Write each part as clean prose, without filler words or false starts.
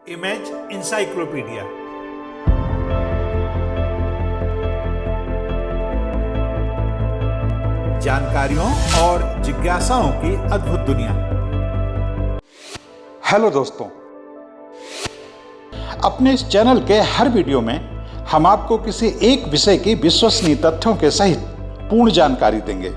Image encyclopedia. जानकारियों और जिज्ञासाओं की अद्भुत दुनिया। हेलो दोस्तों, अपने इस चैनल के हर वीडियो में हम आपको किसी एक विषय की विश्वसनीय तथ्यों के सहित पूर्ण जानकारी देंगे।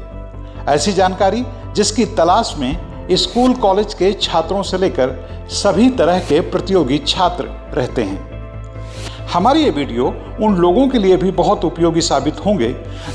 ऐसी जानकारी जिसकी तलाश में स्कूल कॉलेज के छात्रों से लेकर सभी तरह के प्रतियोगी छात्र रहते हैं। हमारी ये वीडियो उन लोगों के लिए भी बहुत उपयोगी साबित होंगे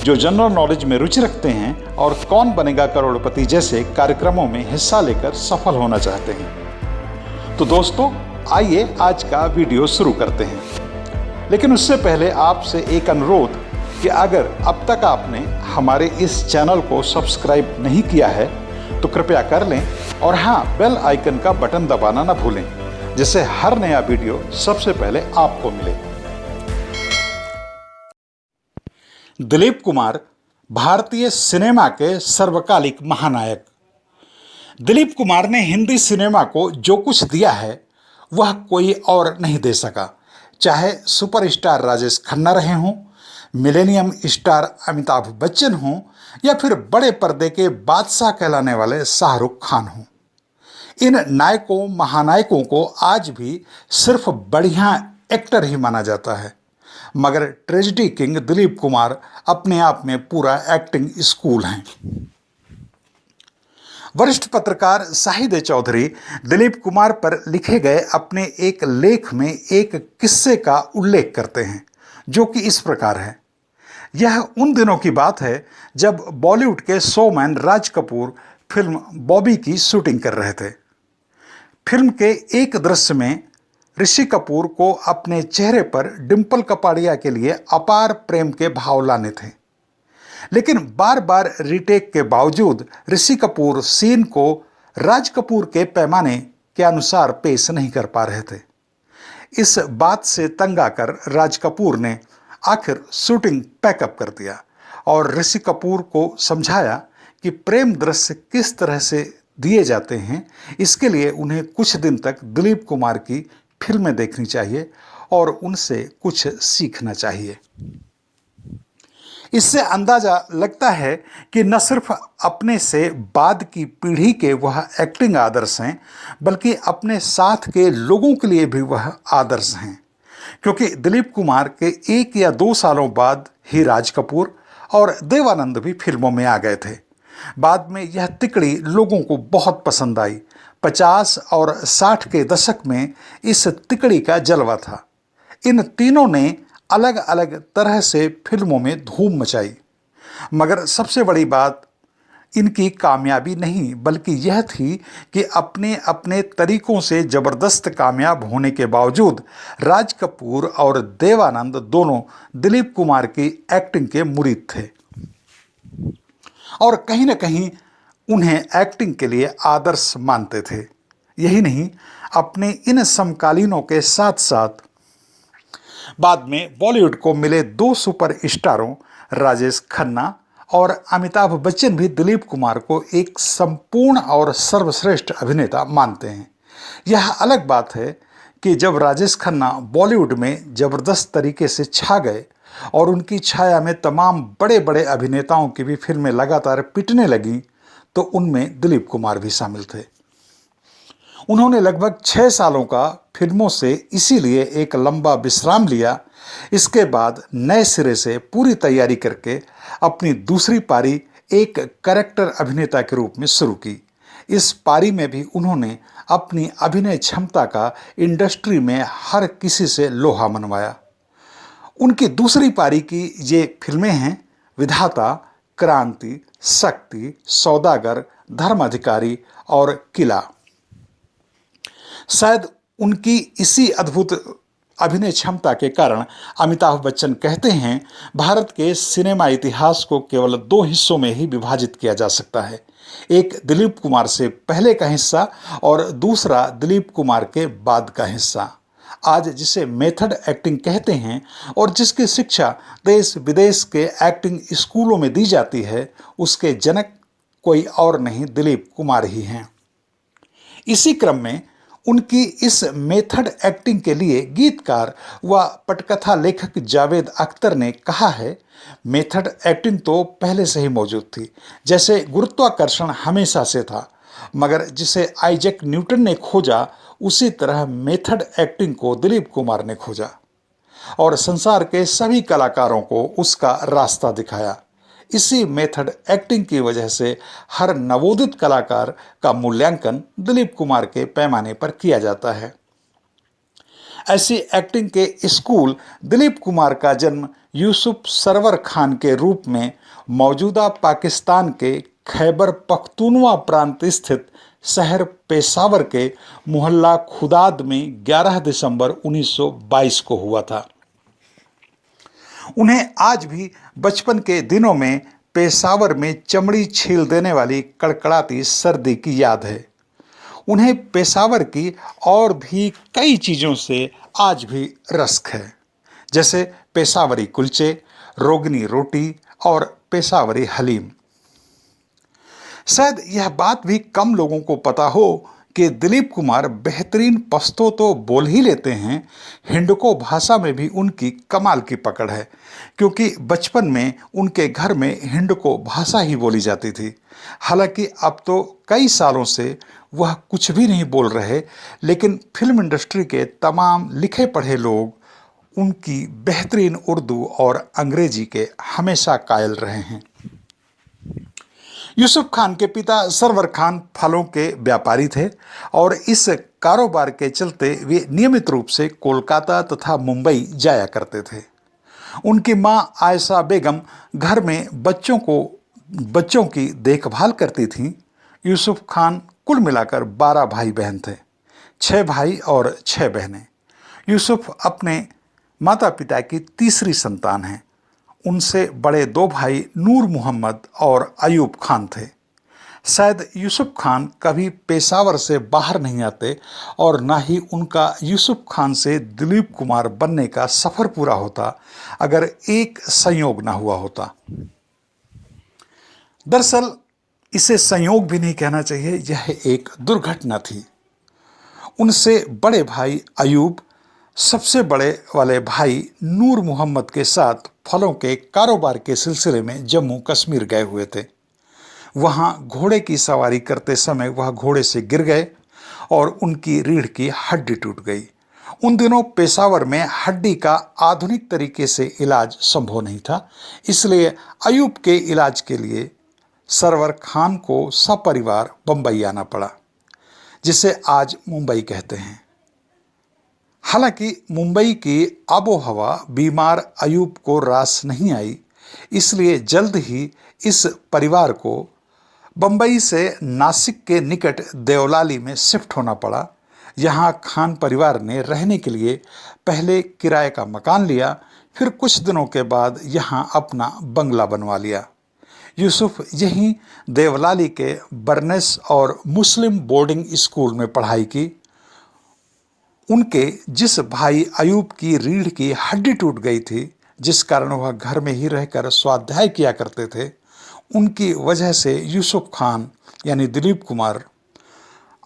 जो जनरल नॉलेज में रुचि रखते हैं और कौन बनेगा करोड़पति जैसे कार्यक्रमों में हिस्सा लेकर सफल होना चाहते हैं। तो दोस्तों, आइए आज का वीडियो शुरू करते हैं। लेकिन उससे पहले आपसे एक अनुरोध कि अगर अब तक आपने हमारे इस चैनल को सब्सक्राइब नहीं किया है तो कृपया कर लें और हाँ, बेल आइकन का बटन दबाना न भूलें, जिससे हर नया वीडियो सबसे पहले आपको मिले। दिलीप कुमार भारतीय सिनेमा के सर्वकालिक महानायक। दिलीप कुमार ने हिंदी सिनेमा को जो कुछ दिया है वह कोई और नहीं दे सका। चाहे सुपरस्टार राजेश खन्ना रहे हों, मिलेनियम स्टार अमिताभ बच्चन हों या फिर बड़े पर्दे के बादशाह कहलाने वाले शाहरुख खान हों। इन नायकों महानायकों को आज भी सिर्फ बढ़िया एक्टर ही माना जाता है, मगर ट्रेजेडी किंग दिलीप कुमार अपने आप में पूरा एक्टिंग स्कूल हैं। वरिष्ठ पत्रकार शाहिद चौधरी दिलीप कुमार पर लिखे गए अपने एक लेख में एक किस्से का उल्लेख करते हैं, जो कि इस प्रकार है। यह उन दिनों की बात है जब बॉलीवुड के शोमैन राज कपूर फिल्म बॉबी की शूटिंग कर रहे थे। फिल्म के एक दृश्य में ऋषि कपूर को अपने चेहरे पर डिंपल कपाड़िया के लिए अपार प्रेम के भाव लाने थे, लेकिन बार बार रीटेक के बावजूद ऋषि कपूर सीन को राज कपूर के पैमाने के अनुसार पेश नहीं कर पा रहे थे। इस बात से तंग आकर राज कपूर ने आखिर शूटिंग पैकअप कर दिया और ऋषि कपूर को समझाया कि प्रेम दृश्य किस तरह से दिए जाते हैं। इसके लिए उन्हें कुछ दिन तक दिलीप कुमार की फिल्में देखनी चाहिए और उनसे कुछ सीखना चाहिए। इससे अंदाजा लगता है कि न सिर्फ अपने से बाद की पीढ़ी के वह एक्टिंग आदर्श हैं, बल्कि अपने साथ के लोगों के लिए भी वह आदर्श हैं, क्योंकि दिलीप कुमार के 1 या 2 सालों बाद ही राज कपूर और देवानंद भी फिल्मों में आ गए थे। बाद में यह तिकड़ी लोगों को बहुत पसंद आई। 50 और 60 के दशक में इस तिकड़ी का जलवा था। इन तीनों ने अलग अलग तरह से फिल्मों में धूम मचाई, मगर सबसे बड़ी बात इनकी कामयाबी नहीं बल्कि यह थी कि अपने अपने तरीकों से ज़बरदस्त कामयाब होने के बावजूद राज कपूर और देवानंद दोनों दिलीप कुमार की एक्टिंग के मुरीद थे और कहीं न कहीं उन्हें एक्टिंग के लिए आदर्श मानते थे। यही नहीं, अपने इन समकालीनों के साथ साथ बाद में बॉलीवुड को मिले 2 सुपर स्टारों राजेश खन्ना और अमिताभ बच्चन भी दिलीप कुमार को एक संपूर्ण और सर्वश्रेष्ठ अभिनेता मानते हैं। यह अलग बात है कि जब राजेश खन्ना बॉलीवुड में ज़बरदस्त तरीके से छा गए और उनकी छाया में तमाम बड़े बड़े अभिनेताओं की भी फिल्में लगातार पिटने लगीं, तो उनमें दिलीप कुमार भी शामिल थे। उन्होंने लगभग 6 सालों का फिल्मों से इसीलिए एक लंबा विश्राम लिया। इसके बाद नए सिरे से पूरी तैयारी करके अपनी दूसरी पारी एक कैरेक्टर अभिनेता के रूप में शुरू की। इस पारी में भी उन्होंने अपनी अभिनय क्षमता का इंडस्ट्री में हर किसी से लोहा मनवाया। उनकी दूसरी पारी की ये फिल्में हैं विधाता, क्रांति, शक्ति, सौदागर, धर्म अधिकारी और किला। शायद उनकी इसी अद्भुत अभिनय क्षमता के कारण अमिताभ बच्चन कहते हैं, भारत के सिनेमा इतिहास को केवल 2 हिस्सों में ही विभाजित किया जा सकता है। एक दिलीप कुमार से पहले का हिस्सा और दूसरा दिलीप कुमार के बाद का हिस्सा। आज जिसे मेथड एक्टिंग कहते हैं और जिसकी शिक्षा देश विदेश के एक्टिंग स्कूलों में दी जाती है, उसके जनक कोई और नहीं दिलीप कुमार ही हैं। इसी क्रम में उनकी इस मेथड एक्टिंग के लिए गीतकार व पटकथा लेखक जावेद अख्तर ने कहा है, मेथड एक्टिंग तो पहले से ही मौजूद थी, जैसे गुरुत्वाकर्षण हमेशा से था, मगर जिसे आइजैक न्यूटन ने खोजा उसी तरह मेथड एक्टिंग को दिलीप कुमार ने खोजा और संसार के सभी कलाकारों को उसका रास्ता दिखाया। इसी मेथड एक्टिंग की वजह से हर नवोदित कलाकार का मूल्यांकन दिलीप कुमार के पैमाने पर किया जाता है। ऐसी एक्टिंग के स्कूल दिलीप कुमार का जन्म यूसुफ सरवर खान के रूप में मौजूदा पाकिस्तान के खैबर पख्तूनवा प्रांत स्थित शहर पेशावर के मोहल्ला खुदाद में 11 दिसंबर 1922 को हुआ था। उन्हें आज भी बचपन के दिनों में पेशावर में चमड़ी छील देने वाली कड़कड़ाती सर्दी की याद है। उन्हें पेशावर की और भी कई चीज़ों से आज भी रश्क है, जैसे पेशावरी कुलचे, रोगनी रोटी और पेशावरी हलीम। शायद यह बात भी कम लोगों को पता हो कि दिलीप कुमार बेहतरीन पश्तो तो बोल ही लेते हैं, हिंडको भाषा में भी उनकी कमाल की पकड़ है, क्योंकि बचपन में उनके घर में हिंडको भाषा ही बोली जाती थी। हालांकि अब तो कई सालों से वह कुछ भी नहीं बोल रहे, लेकिन फिल्म इंडस्ट्री के तमाम लिखे पढ़े लोग उनकी बेहतरीन उर्दू और अंग्रेजी के हमेशा कायल रहे हैं। यूसुफ खान के पिता सरवर खान फलों के व्यापारी थे और इस कारोबार के चलते वे नियमित रूप से कोलकाता तथा मुंबई जाया करते थे। उनकी मां आयशा बेगम घर में बच्चों की देखभाल करती थीं। यूसुफ खान कुल मिलाकर 12 भाई बहन थे, 6 भाई और 6 बहनें। यूसुफ अपने माता पिता की तीसरी संतान हैं। उनसे बड़े 2 भाई नूर मोहम्मद और अयूब खान थे। शायद यूसुफ खान कभी पेशावर से बाहर नहीं आते और ना ही उनका यूसुफ खान से दिलीप कुमार बनने का सफ़र पूरा होता अगर एक संयोग ना हुआ होता। दरअसल इसे संयोग भी नहीं कहना चाहिए, यह एक दुर्घटना थी। उनसे बड़े भाई अयूब सबसे बड़े वाले भाई नूर मोहम्मद के साथ फलों के कारोबार के सिलसिले में जम्मू कश्मीर गए हुए थे। वहाँ घोड़े की सवारी करते समय वह घोड़े से गिर गए और उनकी रीढ़ की हड्डी टूट गई। उन दिनों पेशावर में हड्डी का आधुनिक तरीके से इलाज संभव नहीं था, इसलिए अयूब के इलाज के लिए सरवर खान को सपरिवार बम्बई आना पड़ा, जिसे आज मुंबई कहते हैं। हालांकि मुंबई की आबो हवा बीमार अयूब को रास नहीं आई, इसलिए जल्द ही इस परिवार को बम्बई से नासिक के निकट देवलाली में शिफ्ट होना पड़ा। यहाँ खान परिवार ने रहने के लिए पहले किराए का मकान लिया, फिर कुछ दिनों के बाद यहाँ अपना बंगला बनवा लिया। यूसुफ यहीं देवलाली के बर्नेस और मुस्लिम बोर्डिंग स्कूल में पढ़ाई की। उनके जिस भाई अयूब की रीढ़ की हड्डी टूट गई थी, जिस कारण वह घर में ही रहकर स्वाध्याय किया करते थे, उनकी वजह से यूसुफ खान यानी दिलीप कुमार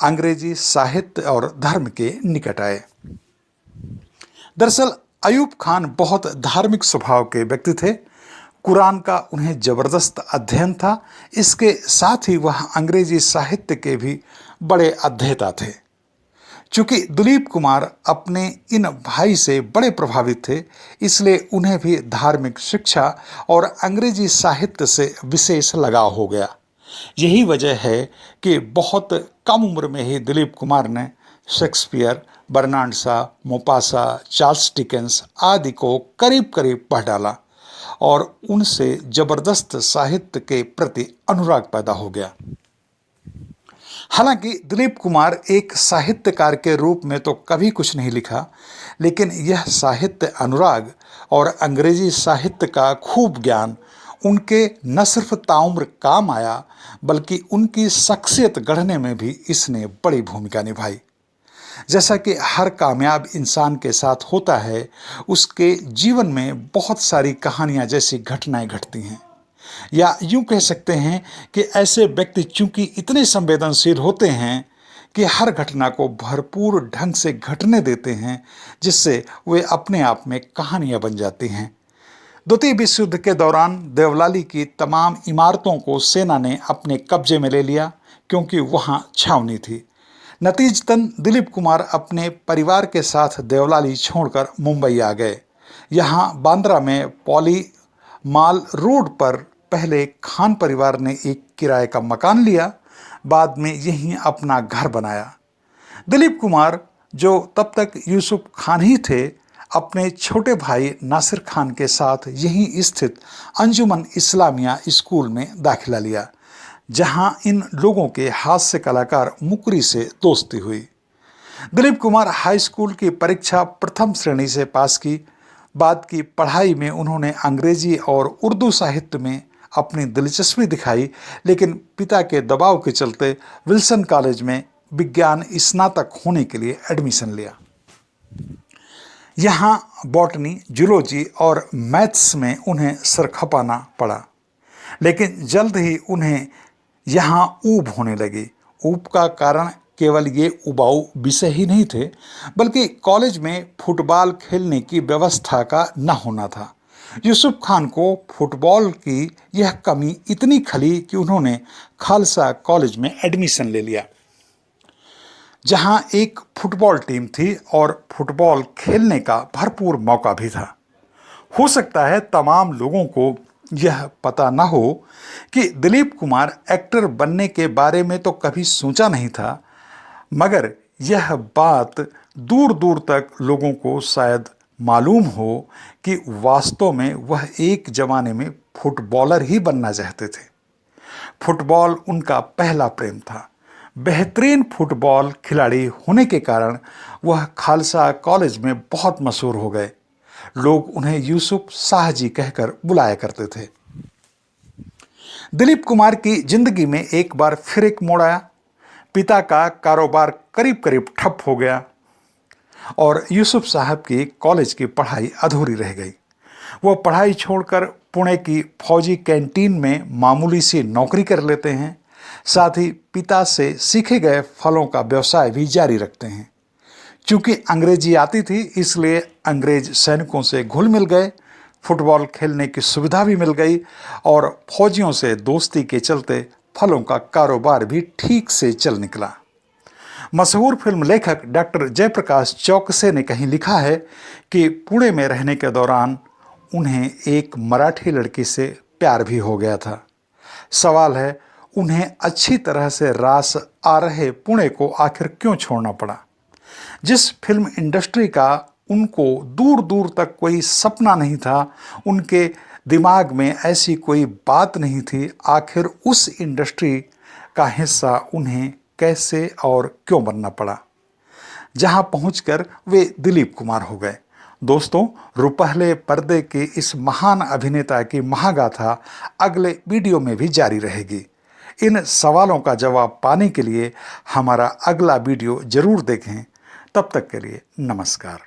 अंग्रेजी साहित्य और धर्म के निकट आए। दरअसल अयूब खान बहुत धार्मिक स्वभाव के व्यक्ति थे। कुरान का उन्हें जबरदस्त अध्ययन था। इसके साथ ही वह अंग्रेजी साहित्य के भी बड़े अध्येता थे। चूंकि दिलीप कुमार अपने इन भाई से बड़े प्रभावित थे, इसलिए उन्हें भी धार्मिक शिक्षा और अंग्रेजी साहित्य से विशेष लगाव हो गया। यही वजह है कि बहुत कम उम्र में ही दिलीप कुमार ने Shakespeare, Bernard Shaw, Maupassant, Charles Dickens आदि को करीब करीब पढ़ डाला और उनसे जबरदस्त साहित्य के प्रति अनुराग पैदा हो गया। हालांकि दिलीप कुमार एक साहित्यकार के रूप में तो कभी कुछ नहीं लिखा, लेकिन यह साहित्य अनुराग और अंग्रेजी साहित्य का खूब ज्ञान उनके न सिर्फ ताउम्र काम आया, बल्कि उनकी शख्सियत गढ़ने में भी इसने बड़ी भूमिका निभाई। जैसा कि हर कामयाब इंसान के साथ होता है, उसके जीवन में बहुत सारी कहानियाँ जैसी घटनाएं घटती हैं, या यूं कह सकते हैं कि ऐसे व्यक्ति चूंकि इतने संवेदनशील होते हैं कि हर घटना को भरपूर ढंग से घटने देते हैं, जिससे वे अपने आप में कहानियां बन जाती हैं। द्वितीय विश्व युद्ध के दौरान देवलाली की तमाम इमारतों को सेना ने अपने कब्जे में ले लिया, क्योंकि वहां छावनी थी। नतीजतन दिलीप कुमार अपने परिवार के साथ देवलाली छोड़कर मुंबई आ गए। यहाँ बांद्रा में पॉली माल रोड पर पहले खान परिवार ने एक किराए का मकान लिया, बाद में यहीं अपना घर बनाया। दिलीप कुमार, जो तब तक यूसुफ खान ही थे, अपने छोटे भाई नासिर खान के साथ यहीं स्थित अंजुमन इस्लामिया स्कूल में दाखिला लिया, जहां इन लोगों के हास्य कलाकार मुकरी से दोस्ती हुई। दिलीप कुमार हाई स्कूल की परीक्षा प्रथम श्रेणी से पास की। बाद की पढ़ाई में उन्होंने अंग्रेजी और उर्दू साहित्य में अपनी दिलचस्पी दिखाई, लेकिन पिता के दबाव के चलते विल्सन कॉलेज में विज्ञान स्नातक होने के लिए एडमिशन लिया। यहाँ बॉटनी, जूलॉजी और मैथ्स में उन्हें सर खपाना पड़ा, लेकिन जल्द ही उन्हें यहाँ ऊब होने लगी। ऊब का कारण केवल ये उबाऊ विषय ही नहीं थे, बल्कि कॉलेज में फुटबॉल खेलने की व्यवस्था का न होना था। यूसुफ खान को फुटबॉल की यह कमी इतनी खली कि उन्होंने खालसा कॉलेज में एडमिशन ले लिया, जहां एक फुटबॉल टीम थी और फुटबॉल खेलने का भरपूर मौका भी था। हो सकता है तमाम लोगों को यह पता न हो कि दिलीप कुमार एक्टर बनने के बारे में तो कभी सोचा नहीं था, मगर यह बात दूर दूर तक लोगों को शायद मालूम हो कि वास्तव में वह एक जमाने में फुटबॉलर ही बनना चाहते थे। फुटबॉल उनका पहला प्रेम था। बेहतरीन फुटबॉल खिलाड़ी होने के कारण वह खालसा कॉलेज में बहुत मशहूर हो गए। लोग उन्हें यूसुफ शाह जी कहकर बुलाया करते थे। दिलीप कुमार की जिंदगी में एक बार फिर एक मोड़ आया। पिता का कारोबार करीब करीब ठप हो गया और यूसुफ साहब की कॉलेज की पढ़ाई अधूरी रह गई। वो पढ़ाई छोड़कर पुणे की फौजी कैंटीन में मामूली सी नौकरी कर लेते हैं। साथ ही पिता से सीखे गए फलों का व्यवसाय भी जारी रखते हैं। चूंकि अंग्रेजी आती थी, इसलिए अंग्रेज सैनिकों से घुल मिल गए, फुटबॉल खेलने की सुविधा भी मिल गई और फौजियों से दोस्ती के चलते फलों का कारोबार भी ठीक से चल निकला। मशहूर फिल्म लेखक डॉक्टर जयप्रकाश चौकसे ने कहीं लिखा है कि पुणे में रहने के दौरान उन्हें एक मराठी लड़की से प्यार भी हो गया था। सवाल है, उन्हें अच्छी तरह से रास आ रहे पुणे को आखिर क्यों छोड़ना पड़ा? जिस फिल्म इंडस्ट्री का उनको दूर दूर तक कोई सपना नहीं था, उनके दिमाग में ऐसी कोई बात नहीं थी, आखिर उस इंडस्ट्री का हिस्सा उन्हें कैसे और क्यों बनना पड़ा, जहां पहुंचकर वे दिलीप कुमार हो गए। दोस्तों, रुपहले पर्दे के इस महान अभिनेता की महागाथा अगले वीडियो में भी जारी रहेगी। इन सवालों का जवाब पाने के लिए हमारा अगला वीडियो जरूर देखें। तब तक के लिए नमस्कार।